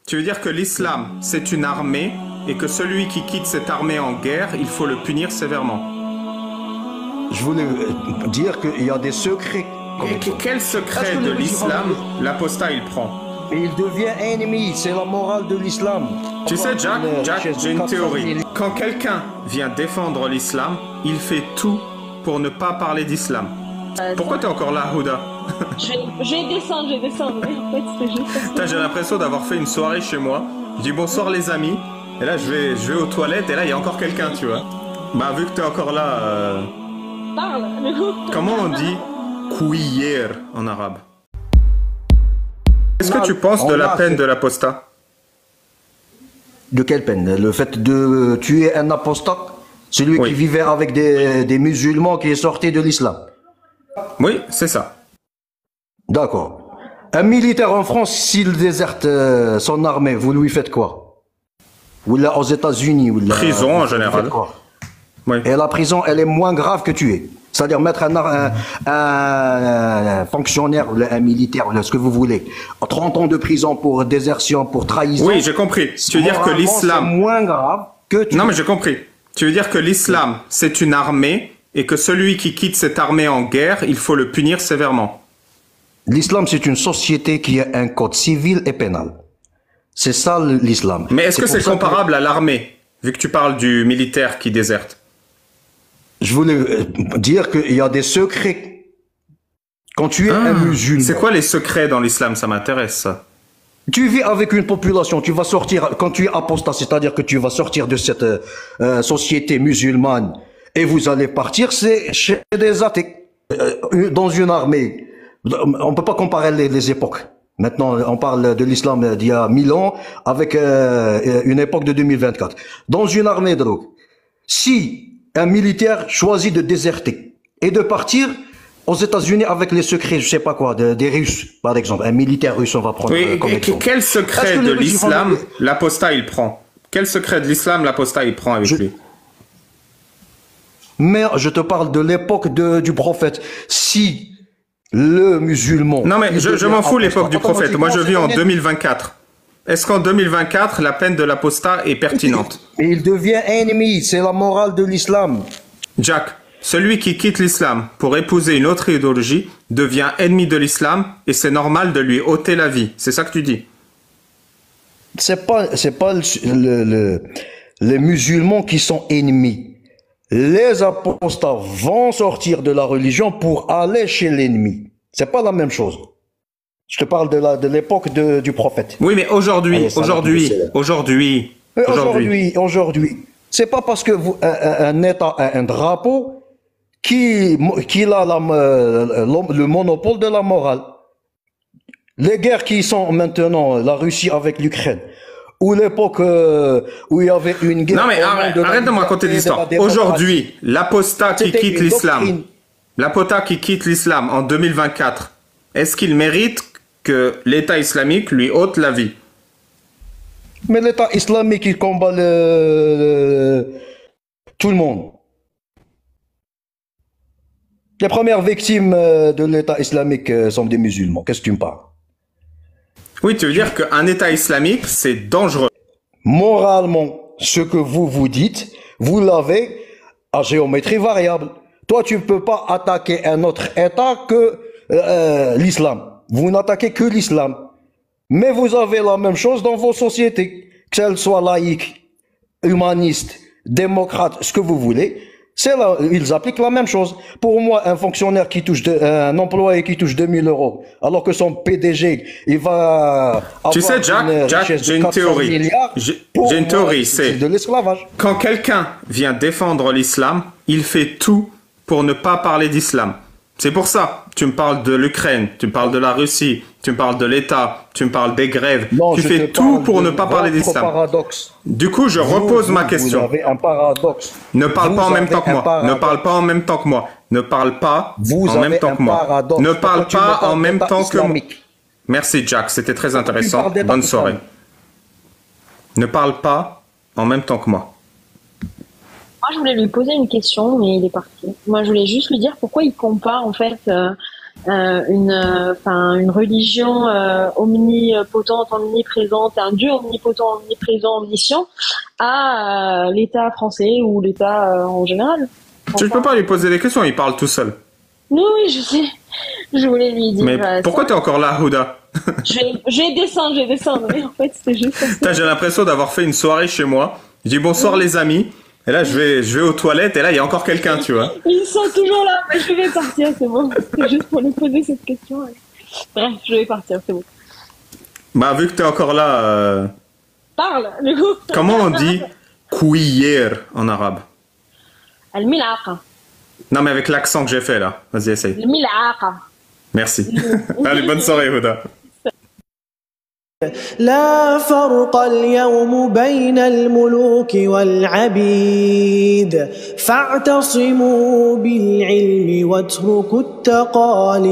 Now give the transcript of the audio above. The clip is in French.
Tu veux dire que l'islam, c'est une armée et que celui qui quitte cette armée en guerre, il faut le punir sévèrement. Je voulais dire qu'il y a des secrets. Et quel secret de l'islam l'apostat il prend? Et il devient ennemi, c'est la morale de l'islam. Tu sais, Jack, j'ai une théorie. Quand quelqu'un vient défendre l'islam, il fait tout pour ne pas parler d'islam. Pourquoi t'es encore là, Houda? Je vais descendre, mais en fait, c'est juste... J'ai l'impression d'avoir fait une soirée chez moi. Je dis bonsoir les amis. Et là, je vais aux toilettes et là, il y a encore quelqu'un, tu vois. Bah, vu que t'es encore là... Parle. Comment on dit couiller en arabe? Qu'est-ce que tu penses de la peine de l'apostat? De quelle peine? Le fait de tuer un apostat? Celui qui vivait avec des musulmans qui est sorti de l'islam? Oui, c'est ça. D'accord. Un militaire en France, s'il déserte son armée, vous lui faites quoi? Ou là aux États-Unis? Prison en général. Oui. Et la prison, elle est moins grave que tuer. C'est-à-dire mettre un fonctionnaire, ou un militaire, ou ce que vous voulez, 30 ans de prison pour désertion, pour trahison. Oui, j'ai compris. Tu veux dire que l'islam... c'est moins grave que tuer. Non, mais j'ai compris. Tu veux dire que l'islam, c'est une armée et que celui qui quitte cette armée en guerre, il faut le punir sévèrement. L'islam, c'est une société qui a un code civil et pénal. C'est ça l'islam. Mais est-ce que c'est comparable à l'armée, vu que tu parles du militaire qui déserte? Je voulais dire qu'il y a des secrets. Quand tu es un musulman... C'est quoi les secrets dans l'islam? Ça m'intéresse, ça. Tu vis avec une population, tu vas sortir, quand tu es apostat, c'est-à-dire que tu vas sortir de cette société musulmane et vous allez partir, c'est chez des athées. Dans une armée, on peut pas comparer les époques. Maintenant, on parle de l'islam d'il y a 1000 ans avec une époque de 2024. Dans une armée de drogue, si un militaire choisit de déserter et de partir aux États-Unis avec les secrets, je sais pas quoi, des Russes, par exemple, un militaire russe, on va prendre comme exemple. Quel secret de l'islam l'apostat il prend? Quel secret de l'islam l'apostat il prend avec lui? Mais je te parle de l'époque du prophète. Si le musulman... Non mais je m'en fous l'époque du prophète. Moi je vis en 2024. Est-ce qu'en 2024, la peine de l'apostat est pertinente? Et il devient ennemi, c'est la morale de l'islam. Jack, celui qui quitte l'islam pour épouser une autre idéologie devient ennemi de l'islam et c'est normal de lui ôter la vie. C'est ça que tu dis? C'est pas les musulmans qui sont ennemis. Les apostats vont sortir de la religion pour aller chez l'ennemi. C'est pas la même chose. Je te parle de l'époque du prophèt. Oui, mais aujourd'hui. C'est pas parce que un État a un drapeau qu'il a le monopole de la morale. Les guerres qui sont maintenant, la Russie avec l'Ukraine, ou l'époque où il y avait une guerre... Non mais arrête de me raconter l'histoire. Aujourd'hui, l'apostat qui quitte l'islam, en 2024, est-ce qu'il mérite que l'État islamique lui ôte la vie? Mais l'État islamique, il combat tout le monde. Les premières victimes de l'État islamique sont des musulmans. Qu'est-ce que tu me parles? Oui, tu veux dire qu'un État islamique, c'est dangereux. Moralement, ce que vous dites, vous l'avez à géométrie variable. Toi, tu ne peux pas attaquer un autre État que l'islam. Vous n'attaquez que l'islam. Mais vous avez la même chose dans vos sociétés. Qu'elles soient laïques, humanistes, démocrates, ce que vous voulez. Ils appliquent la même chose. Pour moi, un fonctionnaire qui touche, un employé qui touche 2000 €, alors que son PDG, il va avoir tu sais, Jack, j'ai une théorie. J'ai une théorie, c'est de l'esclavage. Quand quelqu'un vient défendre l'islam, il fait tout pour ne pas parler d'islam. C'est pour ça, tu me parles de l'Ukraine, tu me parles de la Russie, tu me parles de l'État, tu me parles des grèves. Non, tu fais tout pour ne pas parler d'islam. Du coup, je repose ma question. Vous avez un paradoxe. Ne parle pas en même temps que moi. Ne parle pas en même temps que moi. Ne parle pas en même temps que moi. Ne parle pas en même temps que moi. Merci, Jack. C'était très intéressant. Bonne soirée. Ne parle pas en même temps que moi. Moi, je voulais lui poser une question, mais il est parti. Moi, je voulais juste lui dire pourquoi il compare, en fait, une religion omnipotente, omniprésente, un Dieu omnipotent, omniprésent, omniscient, à l'État français ou l'État en général. Tu ne peux pas lui poser des questions, il parle tout seul. Oui, je sais. Je voulais lui dire. Mais pourquoi tu es encore là, Houda? Je vais descendre. Mais en fait, c'était juste parce que... J'ai l'impression d'avoir fait une soirée chez moi. Je dis bonsoir les amis. Et là, je vais aux toilettes et là, il y a encore quelqu'un, tu vois. Ils sont toujours là, mais je vais partir, c'est bon. C'est juste pour lui poser cette question. Bref, je vais partir, c'est bon. Bah, vu que tu es encore là... Parle, du coup. Comment on dit cuillère en arabe? Al-milaqa. Non, mais avec l'accent que j'ai fait là. Vas-y, essaye. Al-milaqa. Merci. Allez, bonne soirée, Houda. لا فرق اليوم بين الملوك والعبيد فاعتصموا بالعلم واتركوا التقاليد